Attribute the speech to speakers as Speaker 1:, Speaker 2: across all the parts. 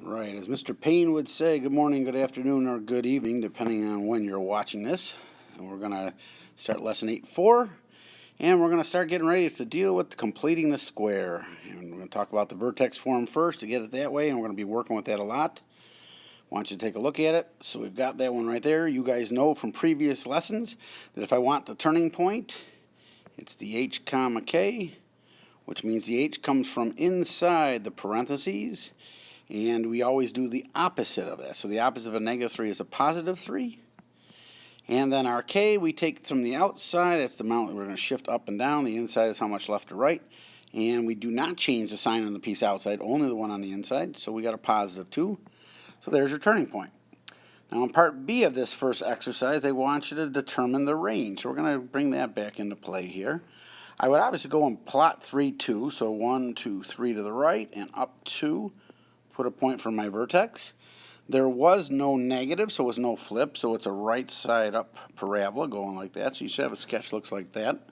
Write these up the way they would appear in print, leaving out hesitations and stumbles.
Speaker 1: Right, as Mr. Payne would say, good morning, good afternoon, or good evening, depending on when you're watching this. And we're going to start lesson 8.4, and we're going to start getting ready to deal with completing the square. And we're going to talk about the vertex form first to get it that way, and we're going to be working with that a lot. I want you to take a look at it. So we've got that one right there. You guys know from previous lessons that if I want the turning point, it's the h comma k, which means the h comes from inside the parentheses. And we always do the opposite of that. So the opposite of a -3 is a +3. And then our k we take from the outside. That's the amount we're going to shift up and down. The inside is how much left to right. And we do not change the sign on the piece outside, only the one on the inside. So we got a +2. So there's your turning point. Now in part B of this first exercise, they want you to determine the range. So we're going to bring that back into play here. I would obviously go and plot 3, 2. So 1, 2, 3 to the right and up 2. Put a point for my vertex. There was no negative, so it was no flip, so it's a right side up parabola going like that. So you should have a sketch that looks like that.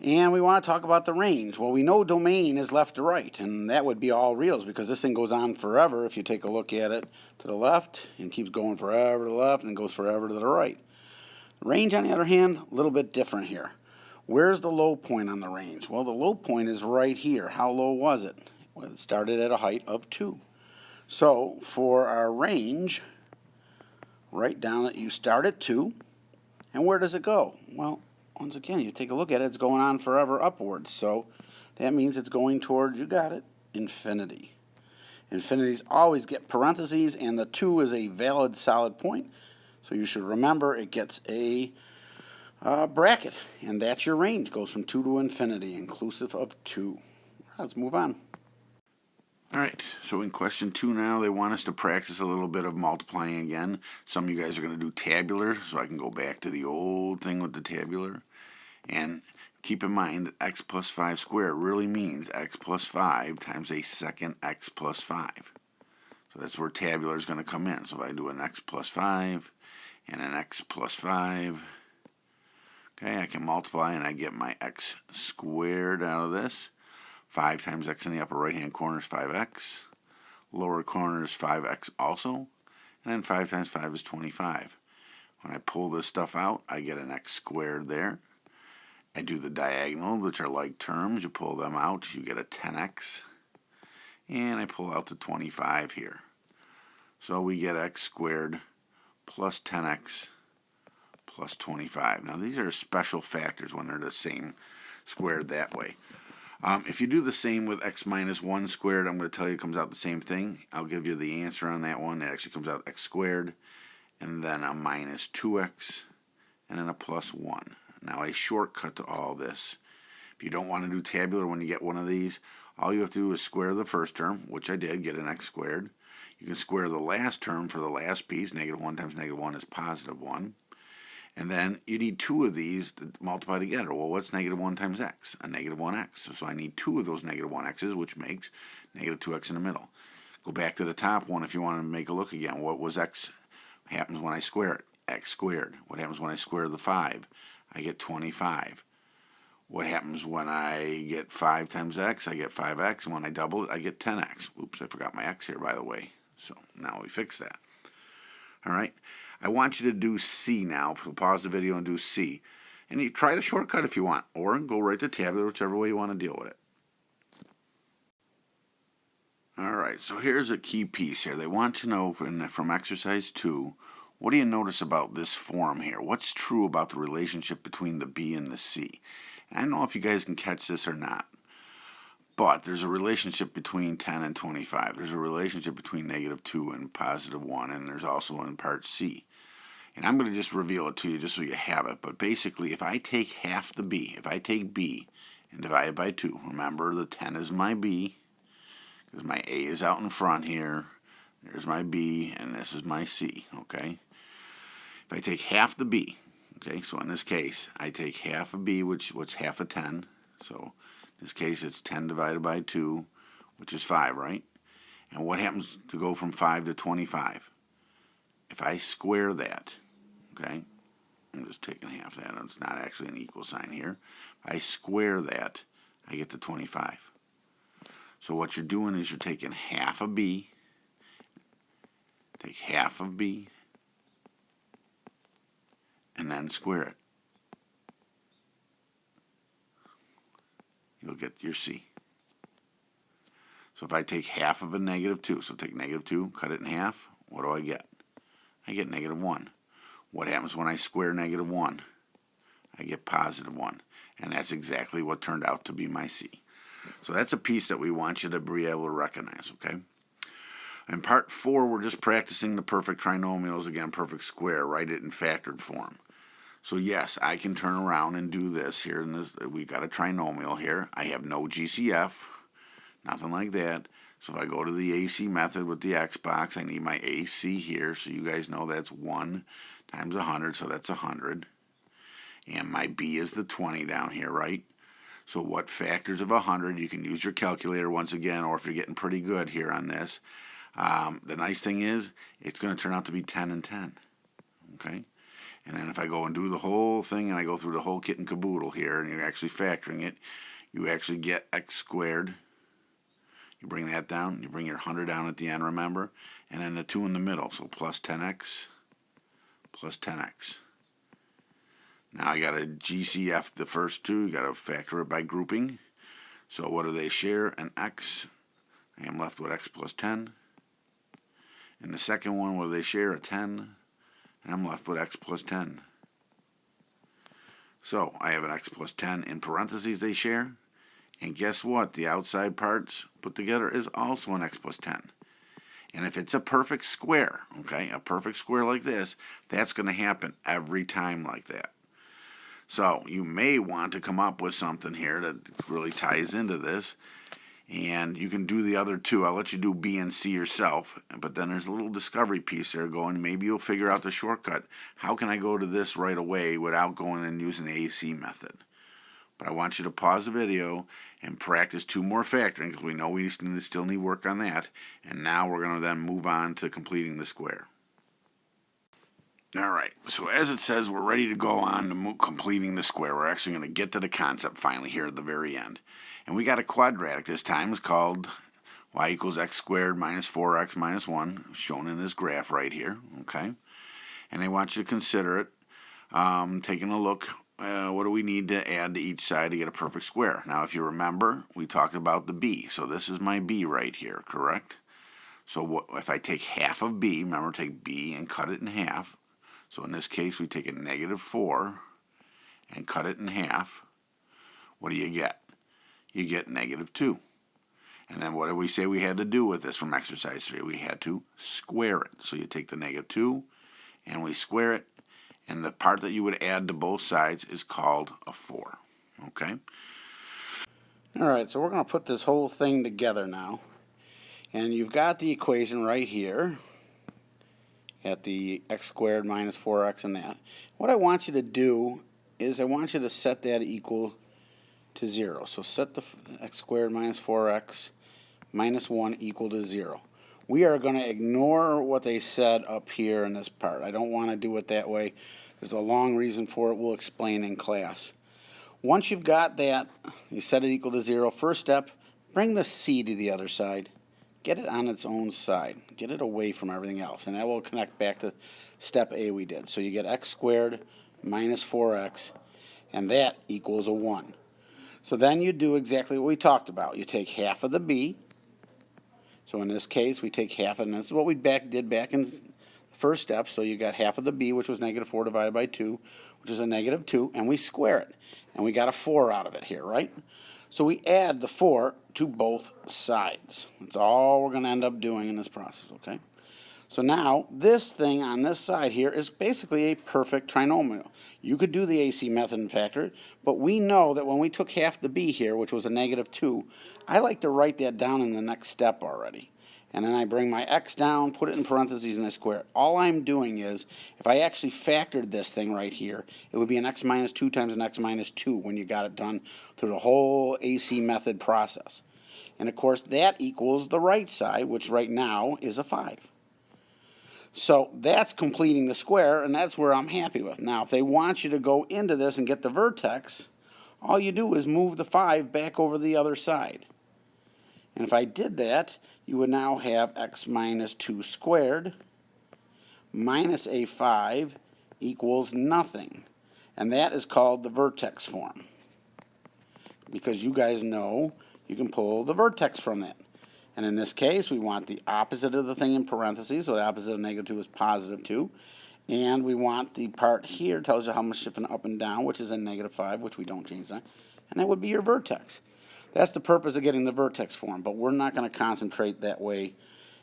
Speaker 1: And we want to talk about the range. Well, we know domain is left to right, and that would be all reals because this thing goes on forever if you take a look at it to the left and keeps going forever to the left and goes forever to the right. Range, on the other hand, a little bit different here. Where's the low point on the range? Well, the low point is right here. How low was it? Well, it started at a height of 2. So for our range, write down that you start at 2. And where does it go? Well, once again, you take a look at it, it's going on forever upwards. So that means it's going toward, you got it, infinity. Infinities always get parentheses, and the 2 is a valid solid point. So you should remember it gets a bracket, and that's your range. Goes from 2 to infinity, inclusive of 2. Let's move on. All right, so in question 2 now, they want us to practice a little bit of multiplying again. Some of you guys are going to do tabular, so I can go back to the old thing with the tabular. And keep in mind that x plus 5 squared really means x plus 5 times a second x plus 5. So that's where tabular is going to come in. So if I do an x plus 5 and an x plus 5, okay, I can multiply and I get my x squared out of this. 5 times x in the upper right-hand corner is 5x. Lower corner is 5x also. And then 5 times 5 is 25. When I pull this stuff out, I get an x squared there. I do the diagonal, which are like terms. You pull them out, you get a 10x. And I pull out the 25 here. So we get x squared plus 10x plus 25. Now these are special factors when they're the same squared that way. If you do the same with x minus 1 squared, I'm going to tell you it comes out the same thing. I'll give you the answer on that one. It actually comes out x squared, and then a minus 2x, and then a plus 1. Now a shortcut to all this. If you don't want to do tabular when you get one of these, all you have to do is square the first term, which I did, get an x squared. You can square the last term for the last piece. -1 times -1 is +1. And then you need 2 of these to multiply together. Well, what's -1 times x? A -1x. So I need 2 of those -1x's, which makes -2x in the middle. Go back to the top one if you want to make a look again. What was x? Happens when I square it? X squared. What happens when I square the 5? I get 25. What happens when I get 5 times x? I get 5x. And when I double it, I get 10x. Oops, I forgot my x here, by the way. So now we fix that. All right. I want you to do C now. Pause the video and do C. And you try the shortcut if you want, or go right to tabular, whichever way you want to deal with it. All right, so here's a key piece here. They want to know from exercise 2, what do you notice about this form here? What's true about the relationship between the B and the C? And I don't know if you guys can catch this or not, but there's a relationship between 10 and 25. There's a relationship between -2 and +1, and there's also in part C. And I'm going to just reveal it to you just so you have it. But basically, if I take half the B, if I take B and divide it by 2, remember the 10 is my B, because my A is out in front here. There's my B, and this is my C, okay? If I take half the B, okay, so in this case, I take half of B, what's half of 10. So in this case, it's 10 divided by 2, which is 5, right? And what happens to go from 5 to 25? If I square that, okay, I'm just taking half that. It's not actually an equal sign here. If I square that, I get to 25. So what you're doing is you're taking half of B take half of b, and then square it. You'll get your c. So if I take half of a -2, so take -2, cut it in half, what do I get? I get -1. What happens when I square -1? I get +1. And that's exactly what turned out to be my c. So that's a piece that we want you to be able to recognize, okay? In part 4, we're just practicing the perfect trinomials again, perfect square, write it in factored form. So yes, I can turn around and do this here. We've got a trinomial here. I have no GCF, nothing like that. So if I go to the AC method with the X box, I need my AC here. So you guys know that's 1 times 100, so that's 100. And my B is the 20 down here, right? So what factors of 100? You can use your calculator once again, or if you're getting pretty good here on this. The nice thing is, it's going to turn out to be 10 and 10. Okay? And then if I go and do the whole thing, and I go through the whole kit and caboodle here, and you're actually factoring it, you actually get x squared. You bring that down, you bring your 100 down at the end, remember? And then the 2 in the middle, so plus 10x, plus 10x. Now I got a GCF the first two, you got to factor it by grouping. So what do they share? An x. I am left with x plus 10. And the second one, what do they share? A 10. And I'm left with x plus 10. So I have an x plus 10 in parentheses they share. And guess what? The outside parts put together is also an x plus 10. And if it's a perfect square, okay, a perfect square like this, that's going to happen every time like that. So you may want to come up with something here that really ties into this. And you can do the other two. I'll let you do B and C yourself. But then there's a little discovery piece there going. Maybe you'll figure out the shortcut. How can I go to this right away without going and using the AC method? But I want you to pause the video and practice 2 more factoring, because we know we still need work on that. And now we're going to then move on to completing the square. Alright, so as it says, we're ready to go on to completing the square. We're actually going to get to the concept finally here at the very end. And we got a quadratic this time. It's called y equals x squared minus 4x minus 1, shown in this graph right here. Okay, and they want you to consider it. Taking a look, what do we need to add to each side to get a perfect square? Now, if you remember, we talked about the b. So this is my b right here, correct? So if I take half of b, remember, take b and cut it in half. So in this case, we take a -4 and cut it in half. What do you get? You get -2. And then what did we say we had to do with this from exercise 3? We had to square it. So you take the -2 and we square it. And the part that you would add to both sides is called a 4. Okay? Alright, so we're going to put this whole thing together now. And you've got the equation right here at the x squared minus 4x and that. What I want you to do is I want you to set that equal to 0. So set the x squared minus 4x minus 1 equal to 0. We are going to ignore what they said up here in this part. I don't want to do it that way. There's a long reason for it. We'll explain in class. Once you've got that, you set it equal to 0. First step, bring the c to the other side. Get it on its own side. Get it away from everything else. And that will connect back to step A we did. So you get x squared minus 4x, and that equals a 1. So then you do exactly what we talked about. You take half of the b. So in this case, we take half, and this is what we did back in the first step. So you got half of the b, which was -4 divided by 2, which is a -2, and we square it. And we got a 4 out of it here, right? So we add the 4 to both sides. That's all we're going to end up doing in this process, okay? So now, this thing on this side here is basically a perfect trinomial. You could do the AC method and factor it, but we know that when we took half the b here, which was a -2, I like to write that down in the next step already. And then I bring my x down, put it in parentheses, and I square it. All I'm doing is, if I actually factored this thing right here, it would be an x minus 2 times an x minus 2 when you got it done through the whole AC method process. And of course, that equals the right side, which right now is a 5. So that's completing the square, and that's where I'm happy with. Now, if they want you to go into this and get the vertex, all you do is move the 5 back over the other side. And if I did that, you would now have x minus 2 squared minus a 5 equals nothing. And that is called the vertex form, because you guys know you can pull the vertex from that. And in this case, we want the opposite of the thing in parentheses, so the opposite of negative 2 is positive 2. And we want the part here, tells you how much shifting up and down, which is a negative 5, which we don't change that. And that would be your vertex. That's the purpose of getting the vertex form, but we're not going to concentrate that way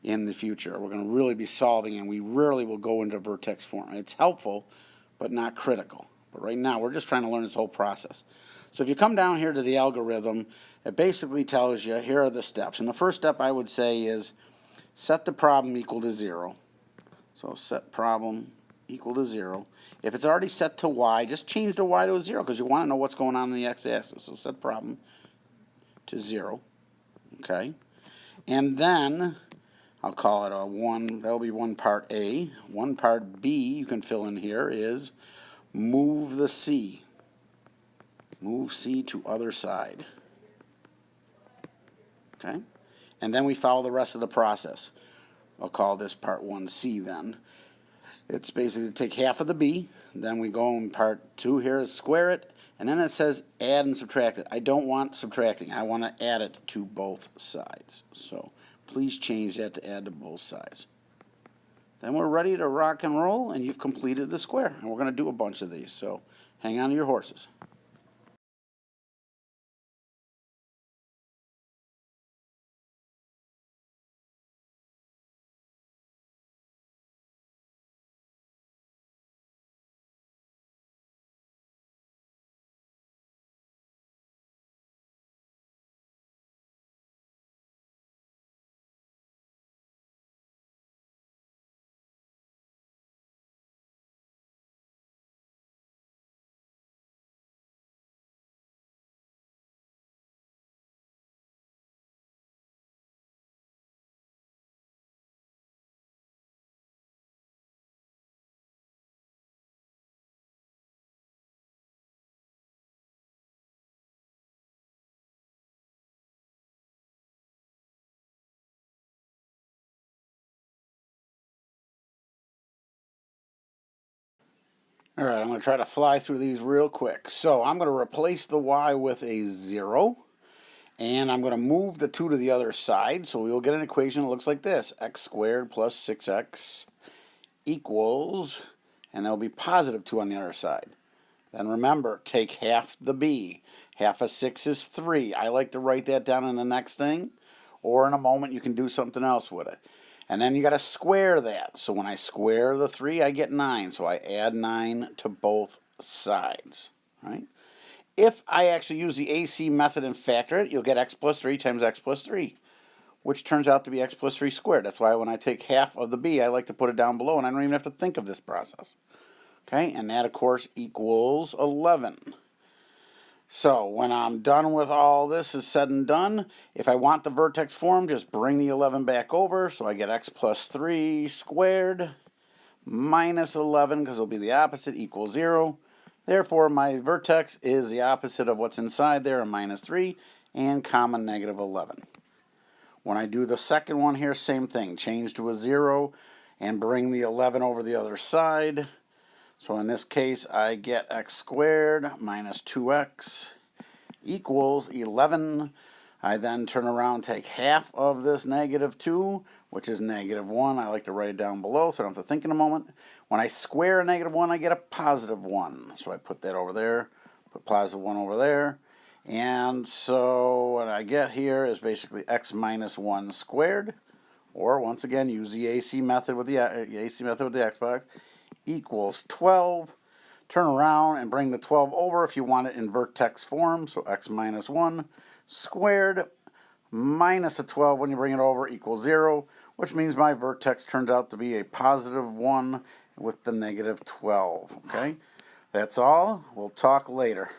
Speaker 1: in the future. We're going to really be solving, and we rarely will go into vertex form. It's helpful, but not critical. But right now, we're just trying to learn this whole process. So if you come down here to the algorithm, it basically tells you, here are the steps. And the first step I would say is set the problem equal to 0. So set problem equal to 0. If it's already set to y, just change the y to a 0, because you want to know what's going on the x-axis. So set problem to 0. Okay? And then I'll call it a 1. That'll be one part A. One part B you can fill in here is move the C. Move C to other side. Okay? And then we follow the rest of the process. I'll call this part 1C then. It's basically take half of the B, then we go in part 2 here is square it, and then it says add and subtract it. I don't want subtracting. I want to add it to both sides. So please change that to add to both sides. Then we're ready to rock and roll, and you've completed the square. And we're going to do a bunch of these, so hang on to your horses. All right, I'm going to try to fly through these real quick. So I'm going to replace the y with a 0, and I'm going to move the 2 to the other side, so we will get an equation that looks like this. X squared plus 6x equals, and there'll be positive 2 on the other side. Then remember, take half the b. Half of 6 is 3. I like to write that down in the next thing, or in a moment you can do something else with it. And then you got to square that. So when I square the 3, I get 9. So I add 9 to both sides. Right? If I actually use the AC method and factor it, you'll get x plus 3 times x plus 3, which turns out to be x plus 3 squared. That's why when I take half of the b, I like to put it down below, and I don't even have to think of this process. Okay? And that, of course, equals 11. So when I'm done with all this is said and done, if I want the vertex form, just bring the 11 back over. So I get x plus 3 squared minus 11, because it'll be the opposite, equals 0. Therefore, my vertex is the opposite of what's inside there, a minus 3, and comma negative 11. When I do the second one here, same thing. Change to a 0 and bring the 11 over the other side. So in this case, I get x squared minus 2x equals 11. I then turn around, take half of this negative 2, which is negative 1. I like to write it down below so I don't have to think in a moment. When I square a negative 1, I get a positive 1. So I put that over there, put positive 1 over there. And so what I get here is basically x minus 1 squared. Or once again, use the AC method with the Xbox. Equals 12. Turn around and bring the 12 over if you want it in vertex form. So x minus 1 squared minus a 12 when you bring it over equals 0, which means my vertex turns out to be a positive 1 with the negative 12. Okay? That's all. We'll talk later.